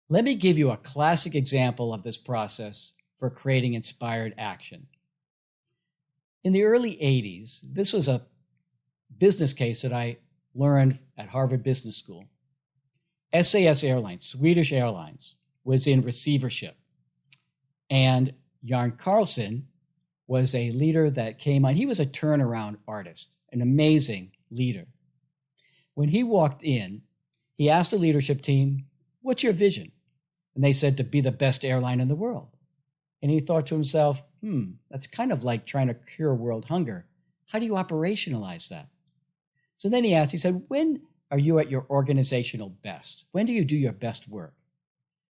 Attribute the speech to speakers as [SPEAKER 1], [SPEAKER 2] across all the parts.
[SPEAKER 1] Let me give you a classic example of this process for creating inspired action. In the early 80s, this was a business case that I learned at Harvard Business School. SAS Airlines, Swedish Airlines, was in receivership. And Yarn Carlson was a leader that came on. He was a turnaround artist, an amazing leader. When he walked in, he asked the leadership team, "What's your vision?" And they said, "To be the best airline in the world." And he thought to himself, that's kind of like trying to cure world hunger. How do you operationalize that? So then he said, "When are you at your organizational best? When do you do your best work?"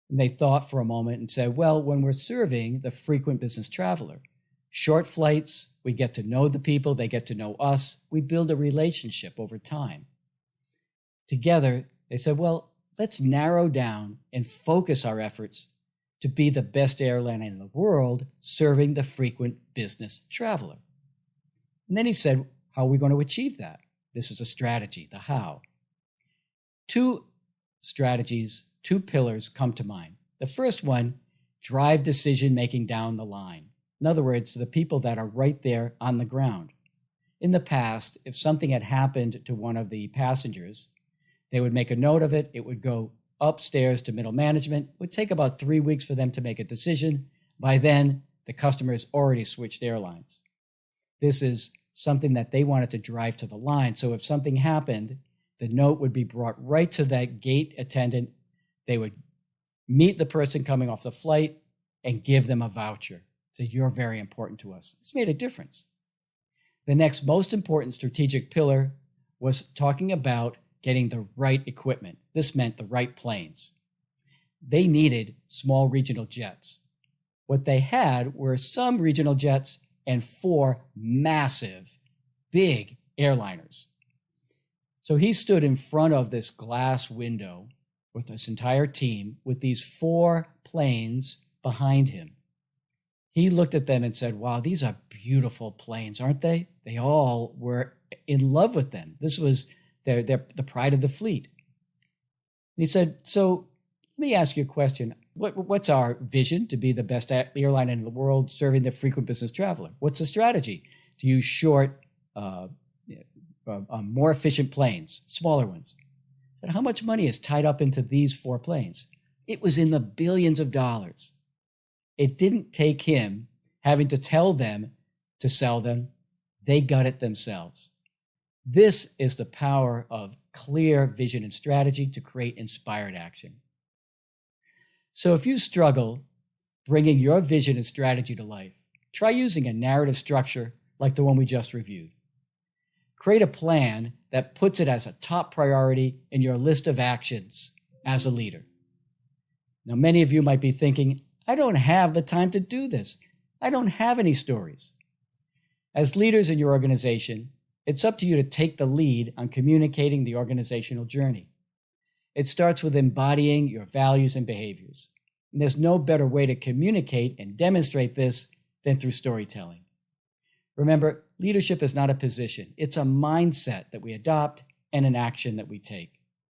[SPEAKER 1] And they thought for a moment and said, "Well, when we're serving the frequent business traveler. Short flights, we get to know the people, they get to know us, we build a relationship over time." Together, they said, well, let's narrow down and focus our efforts to be the best airline in the world serving the frequent business traveler. And then he said, how are we going to achieve that? This is a strategy, the how. Two strategies, two pillars come to mind. The first one, drive decision-making down the line. In other words, the people that are right there on the ground. In the past, if something had happened to one of the passengers, they would make a note of it. It would go upstairs to middle management. It would take about 3 weeks for them to make a decision. By then, the customer has already switched airlines. This is something that they wanted to drive to the line. So if something happened, the note would be brought right to that gate attendant. They would meet the person coming off the flight and give them a voucher. Say, "You're very important to us." This made a difference. The next most important strategic pillar was talking about getting the right equipment. This meant the right planes. They needed small regional jets. What they had were some regional jets and 4 massive, big airliners. So he stood in front of this glass window with this entire team with these 4 planes behind him. He looked at them and said, wow, these are beautiful planes, aren't they? They all were in love with them. This was the pride of the fleet. And he said, so let me ask you a question. What's our vision to be the best airline in the world serving the frequent business traveler? What's the strategy? To use short, more efficient planes, smaller ones. I said, how much money is tied up into these 4 planes? It was in the billions of dollars. It didn't take him having to tell them to sell them. They got it themselves. This is the power of clear vision and strategy to create inspired action. So if you struggle bringing your vision and strategy to life, try using a narrative structure like the one we just reviewed. Create a plan that puts it as a top priority in your list of actions as a leader. Now, many of you might be thinking, I don't have the time to do this. I don't have any stories. As leaders in your organization, it's up to you to take the lead on communicating the organizational journey. It starts with embodying your values and behaviors. And there's no better way to communicate and demonstrate this than through storytelling. Remember, leadership is not a position. It's a mindset that we adopt and an action that we take.